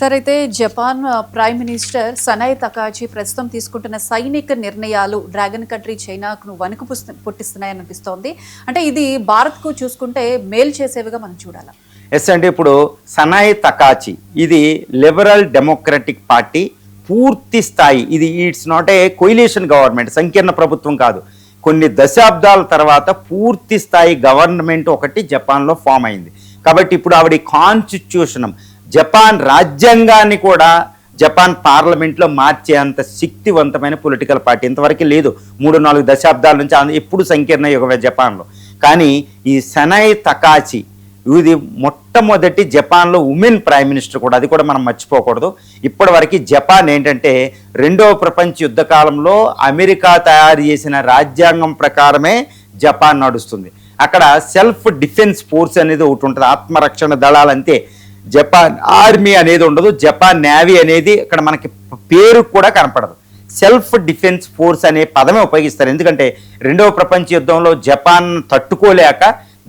Sir అయితే Japan prime minister Sanae తకాచి ప్రస్తుతం తీసుకుంటున్న సైనిక నిర్ణయాలు డ్రాగన్ కంట్రీ చైనాకు వణుకు పుట్టిస్తున్నాయని అనిపిస్తోంది. అంటే ఇది భారత్కు చూసుకుంటే మేలు చేసేవిగా మనం చూడాలి. ఎస్ అంటే ఇప్పుడు సనాయ్ తకాచి ఇది లిబరల్ డెమోక్రటిక్ పార్టీ పూర్తి స్థాయి, ఇది it's not a coalition government, సంకీర్ణ ప్రభుత్వం కాదు. కొన్ని దశాబ్దాల తర్వాత పూర్తి స్థాయి గవర్నమెంట్ ఒకటి జపాన్లో ఫామ్ అయింది. కాబట్టి ఇప్పుడు ఆవిడ కాన్స్టిట్యూషన్ జపాన్ రాజ్యాంగాన్ని కూడా జపాన్ పార్లమెంట్లో మార్చే అంత శక్తివంతమైన పొలిటికల్ పార్టీ ఇంతవరకు లేదు. 3-4 దశాబ్దాల నుంచి ఎప్పుడు సంకీర్ణ యుగమే జపాన్లో. కానీ ఈ సనాయ్ తకాచి ఇది మొట్టమొదటి జపాన్లో ఉమెన్ ప్రైమ్ మినిస్టర్ కూడా, అది కూడా మనం మర్చిపోకూడదు. ఇప్పటివరకు జపాన్ ఏంటంటే 2వ ప్రపంచ యుద్ధ కాలంలో అమెరికా తయారు చేసిన రాజ్యాంగం ప్రకారమే జపాన్ నడుస్తుంది. అక్కడ సెల్ఫ్ డిఫెన్స్ ఫోర్స్ అనేది ఒకటి ఉంటుంది, ఆత్మరక్షణ దళాలు అంతే. జపాన్ ఆర్మీ అనేది ఉండదు, జపాన్ నేవీ అనేది ఇక్కడ మనకి పేరు కూడా కనపడదు. సెల్ఫ్ డిఫెన్స్ ఫోర్స్ అనే పదమే ఉపయోగిస్తారు. ఎందుకంటే 2వ ప్రపంచ యుద్ధంలో జపాన్ తట్టుకోలేక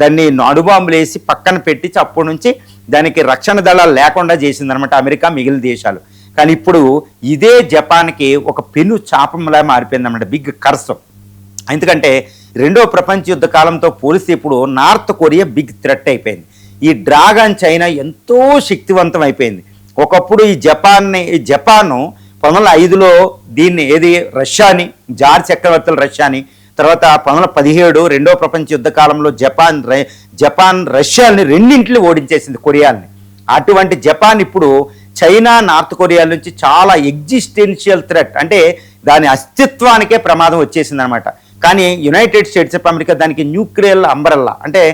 దాన్ని అణుబాంబులు వేసి పక్కన పెట్టించి అప్పటి నుంచి దానికి రక్షణ దళాలు లేకుండా చేసిందనమాట అమెరికా, మిగిలిన దేశాలు. కానీ ఇప్పుడు ఇదే జపాన్కి ఒక పెను చాపంలా మారిపోయిందన్నమాట, బిగ్ కర్స్. ఎందుకంటే 2వ ప్రపంచ యుద్ధ కాలంతో పోలిస్తే ఇప్పుడు నార్త్ కొరియా బిగ్ థ్రెట్ అయిపోయింది. ఈ డ్రాగన్ చైనా ఎంతో శక్తివంతం అయిపోయింది. ఒకప్పుడు ఈ జపాన్ 1905లో దీన్ని రష్యాని, జార్ చక్రవర్తులు రష్యాని, తర్వాత 1917 2వ ప్రపంచ యుద్ధ కాలంలో జపాన్ రష్యాని రెండింటిని ఓడించేసింది, కొరియాల్ని. అటువంటి జపాన్ ఇప్పుడు చైనా, నార్త్ కొరియా నుంచి చాలా ఎగ్జిస్టెన్షియల్ థ్రెట్, అంటే దాని అస్తిత్వానికే ప్రమాదం వచ్చేసింది అనమాట. కానీ యునైటెడ్ స్టేట్స్ ఆఫ్ అమెరికా దానికి న్యూక్లియర్ అంబరెల్లా, అంటే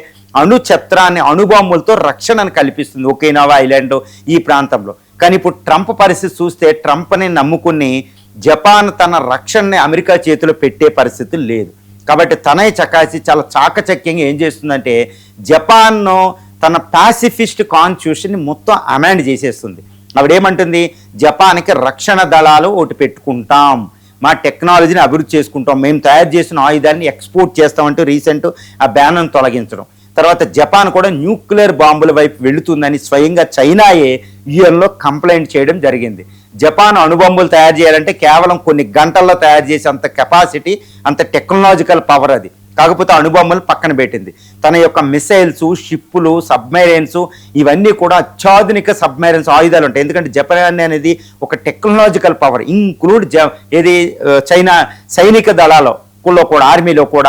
అణుఛత్రాన్ని, అణుబాంబులతో రక్షణను కల్పిస్తుంది ఒకేనావా ఐలాండ్ ఈ ప్రాంతంలో. కానీ ఇప్పుడు ట్రంప్ పరిస్థితి చూస్తే ట్రంప్ని నమ్ముకుని జపాన్ తన రక్షణని అమెరికా చేతిలో పెట్టే పరిస్థితి లేదు. కాబట్టి సనాయ్ తకాచి చాలా చాకచక్యంగా ఏం చేస్తుందంటే జపాన్ను తన పాసిఫిస్ట్ కాన్స్టిట్యూషన్ని మొత్తం అమెండ్ చేసేస్తుంది. ఆవిడేమంటుంది, జపాన్కి రక్షణ దళాలు ఒకటి పెట్టుకుంటాం, మా టెక్నాలజీని అభివృద్ధి చేసుకుంటాం, మేము తయారు చేసిన ఆయుధాన్ని ఎక్స్పోర్ట్ చేస్తామంటూ రీసెంట్ ఆ బ్యాన్ను తొలగించడం. తర్వాత జపాన్ కూడా న్యూక్లియర్ బాంబుల వైపు వెళుతుందని స్వయంగా చైనాయే యుఎన్లో కంప్లైంట్ చేయడం జరిగింది. జపాన్ అణుబాంబులు తయారు చేయాలంటే కేవలం కొన్ని గంటల్లో తయారు చేసే అంత కెపాసిటీ, అంత టెక్నాలజికల్ పవర్ అది. కాకపోతే అణుబాంబులు పక్కన పెట్టింది. తన యొక్క మిసైల్స్, షిప్పులు, సబ్మెరైన్స్ ఇవన్నీ కూడా అత్యాధునిక సబ్మెరైన్స్ ఆయుధాలు ఉంటాయి. ఎందుకంటే జపాన్ అనేది ఒక టెక్నాలజికల్ పవర్, ఇంక్లూడ్ చైనా సైనిక దళాలలో కూడా,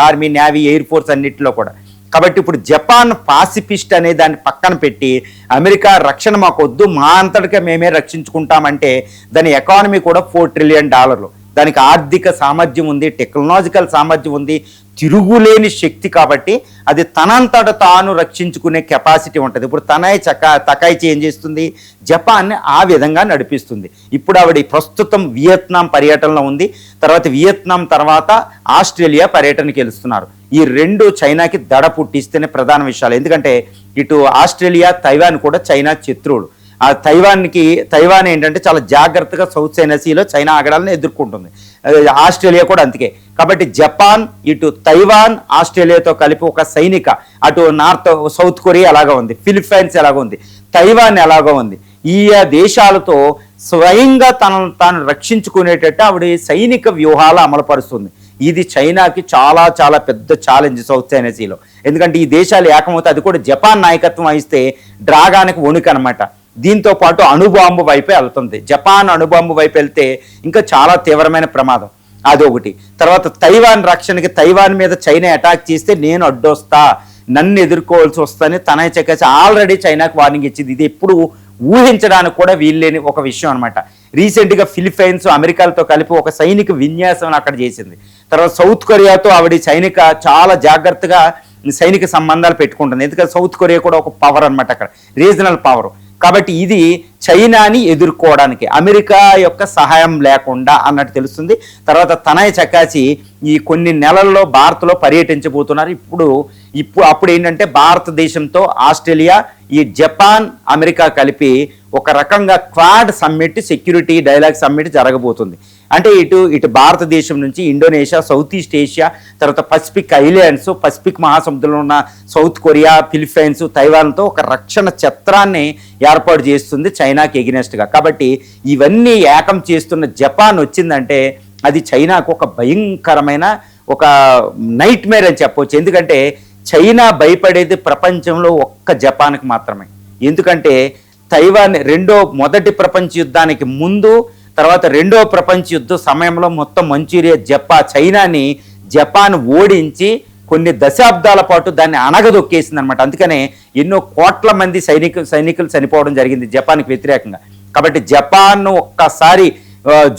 ఆర్మీ, నేవీ, ఎయిర్ ఫోర్స్ అన్నింటిలో కూడా. కాబట్టి ఇప్పుడు జపాన్ పాసిఫిస్ట్ అనే దాన్ని పక్కన పెట్టి అమెరికా రక్షణ మాకు వద్దు, మా అంతటిగా మేమే రక్షించుకుంటామంటే దాని ఎకానమీ కూడా $4 ట్రిలియన్, దానికి ఆర్థిక సామర్థ్యం ఉంది, టెక్నాలజికల్ సామర్థ్యం ఉంది, తిరుగులేని శక్తి. కాబట్టి అది తనంతట తాను రక్షించుకునే కెపాసిటీ ఉంటుంది. ఇప్పుడు తకాయిచి ఏం చేస్తుంది, జపాన్ని ఆ విధంగా నడిపిస్తుంది. ఇప్పుడు ఆవిడ ప్రస్తుతం వియత్నాం పర్యటనలో ఉంది. తర్వాత వియత్నాం తర్వాత ఆస్ట్రేలియా పర్యటనకి వెళ్తున్నారు. ఈ 2 చైనాకి దడ పుట్టిస్తేనే ప్రధాన విషయాలు. ఎందుకంటే ఇటు ఆస్ట్రేలియా, తైవాన్ కూడా చైనా శత్రువులు. ఆ తైవాన్ ఏంటంటే చాలా జాగ్రత్తగా సౌత్ చైనా సీలో చైనా ఆగడాలను ఎదుర్కొంటుంది. ఆస్ట్రేలియా కూడా అంతకే. కాబట్టి జపాన్, ఇటు తైవాన్, ఆస్ట్రేలియాతో కలిపి ఒక సైనిక, అటు సౌత్ కొరియా ఎలాగో ఉంది, ఫిలిప్పైన్స్ ఎలాగో ఉంది, తైవాన్ ఎలాగో ఉంది. ఈ దేశాలతో స్వయంగా తాను రక్షించుకునేటట్టు ఆవిడ సైనిక వ్యూహాలు అమలుపరుస్తుంది. ఇది చైనాకి చాలా చాలా పెద్ద ఛాలెంజ్ సౌత్ చైనా సీలో. ఎందుకంటే ఈ దేశాలు ఏకమవుతాయి, అది కూడా జపాన్ నాయకత్వం వహిస్తే డ్రాగానికి వణుకు అనమాట. దీంతో పాటు అణుబాంబు వైపే వెళ్తుంది. జపాన్ అణుబాంబు వైపు వెళ్తే ఇంకా చాలా తీవ్రమైన ప్రమాదం, అదొకటి. తర్వాత తైవాన్ రక్షణకి, తైవాన్ మీద చైనా అటాక్ చేస్తే నేను అడ్డొస్తా, నన్ను ఎదుర్కోవాల్సి వస్తుందని సనాయ్ తకాచి ఆల్రెడీ చైనాకు వార్నింగ్ ఇచ్చింది. ఇది ఎప్పుడు ఊహించడానికి కూడా వీల్లేని ఒక విషయం అనమాట. రీసెంట్గా ఫిలిప్పైన్స్ అమెరికాలతో కలిపి ఒక సైనిక విన్యాసం అక్కడ చేసింది. తర్వాత సౌత్ కొరియాతో ఆవిడ చాలా జాగ్రత్తగా సైనిక సంబంధాలు పెట్టుకుంటుంది. ఎందుకంటే సౌత్ కొరియా కూడా ఒక పవర్ అనమాట, అక్కడ రీజనల్ పవర్. కాబట్టి ఇది చైనాని ఎదుర్కోవడానికి అమెరికా యొక్క సహాయం లేకుండా అన్నట్టు తెలుస్తుంది. తర్వాత సనాయ్ తకాచి ఈ కొన్ని నెలల్లో భారత్లో పర్యటించబోతున్నారు. అప్పుడు ఏంటంటే భారతదేశంతో ఆస్ట్రేలియా, ఈ జపాన్, అమెరికా కలిపి ఒక రకంగా quad summit, security dialogue summit జరగబోతుంది. అంటే ఇటు భారతదేశం నుంచి ఇండోనేషియా, సౌత్ ఈస్ట్ ఏషియా, తర్వాత పసిఫిక్ ఐలాండ్స్, పసిఫిక్ మహాసముద్రంలో ఉన్న సౌత్ కొరియా, ఫిలిప్పైన్స్, తైవాన్తో ఒక రక్షణ ఛత్రాన్ని ఏర్పాటు చేస్తుంది చైనా చైనాకి ఎగినెస్ట్గా. కాబట్టి ఇవన్నీ ఏకం చేస్తున్న జపాన్ వచ్చిందంటే అది చైనాకు ఒక భయంకరమైన ఒక నైట్ మేర్ అని చెప్పవచ్చు. ఎందుకంటే చైనా భయపడేది ప్రపంచంలో ఒక్క జపాన్కి మాత్రమే. ఎందుకంటే తైవాన్ మొదటి ప్రపంచ యుద్ధానికి ముందు, తర్వాత రెండో ప్రపంచ యుద్ధ సమయంలో మొత్తం మంచూరియా చైనాని జపాన్ ఓడించి కొన్ని దశాబ్దాల పాటు దాన్ని అణగదొక్కేసింది అనమాట. అందుకనే ఎన్నో కోట్ల మంది సైనికులు చనిపోవడం జరిగింది జపాన్కి వ్యతిరేకంగా. కాబట్టి జపాన్ ఒక్కసారి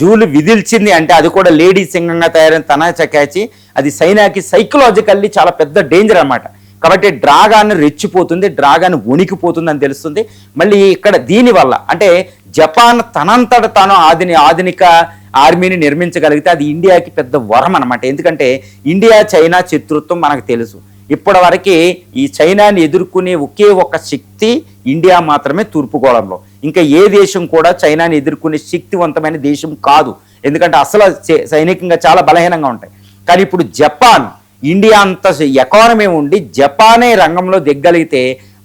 జూలు విధిల్చింది అంటే అది కూడా లేడీ సింగంగా తయారైన తనాచకాచి అది చైనాకి సైకలాజికల్లీ చాలా పెద్ద డేంజర్ అన్నమాట. కాబట్టి డ్రాగాన్ రెచ్చిపోతుంది, డ్రాగాన్ వణికిపోతుంది అని తెలుస్తుంది. మళ్ళీ ఇక్కడ దీనివల్ల అంటే జపాన్ తనంతట తాను ఆధునిక ఆర్మీని నిర్మించగలిగితే అది ఇండియాకి పెద్ద వరం అనమాట. ఎందుకంటే ఇండియా చైనా శత్రుత్వం మనకు తెలుసు. ఇప్పటివరకు ఈ చైనాని ఎదుర్కొనే ఒకే ఒక శక్తి ఇండియా మాత్రమే తూర్పుగోళంలో. ఇంకా ఏ దేశం కూడా చైనాని ఎదుర్కొనే శక్తివంతమైన దేశం కాదు. ఎందుకంటే అసలు సైనికంగా చాలా బలహీనంగా ఉంటాయి. కానీ ఇప్పుడు జపాన్ ఇండియా అంత ఎకానమీ ఉండి జపానే రంగంలో దిగ్గలిగితే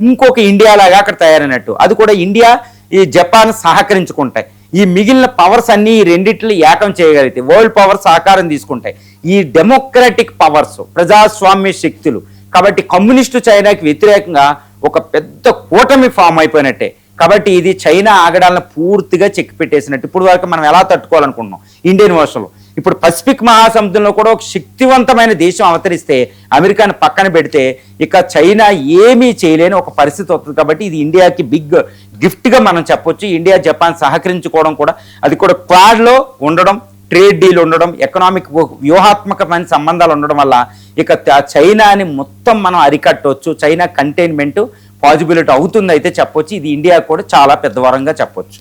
ఇంకొక ఇండియా లాగా అక్కడ తయారైనట్టు. అది కూడా ఇండియా ఈ జపాన్ సహకరించుకుంటాయి. ఈ మిగిలిన పవర్స్ అన్ని ఈ రెండిట్లు ఏకం చేయగలిగితే వరల్డ్ పవర్ సహకారం తీసుకుంటాయి. ఈ డెమోక్రటిక్ పవర్స్ ప్రజాస్వామ్య శక్తులు. కాబట్టి కమ్యూనిస్టు చైనాకి వ్యతిరేకంగా ఒక పెద్ద కూటమి ఫామ్ అయిపోయినట్టే. కాబట్టి ఇది చైనా ఆగడాలను పూర్తిగా చెక్ పెట్టేసినట్టు. ఇప్పుడు వరకు మనం ఎలా తట్టుకోవాలనుకుంటున్నాం ఇండియన్ వర్షన్లో. ఇప్పుడు పసిఫిక్ మహాసముద్రంలో కూడా ఒక శక్తివంతమైన దేశం అవతరిస్తే అమెరికాను పక్కన పెడితే ఇక చైనా ఏమీ చేయలేని ఒక పరిస్థితి వస్తుంది. కాబట్టి ఇది ఇండియాకి బిగ్ గిఫ్ట్గా మనం చెప్పొచ్చు. ఇండియా జపాన్ సహకరించుకోవడం కూడా, అది కూడా క్వాడ్లో ఉండడం, ట్రేడ్ డీల్ ఉండడం, ఎకనామిక్ వ్యూహాత్మకమైన సంబంధాలు ఉండడం వల్ల ఇక చైనాని మొత్తం మనం అరికట్టవచ్చు. చైనా కంటైన్మెంట్ పాసిబిలిటీ అవుతుంది అయితే చెప్పొచ్చు. ఇది ఇండియా కూడా చాలా పెద్ద వరంగా చెప్పొచ్చు.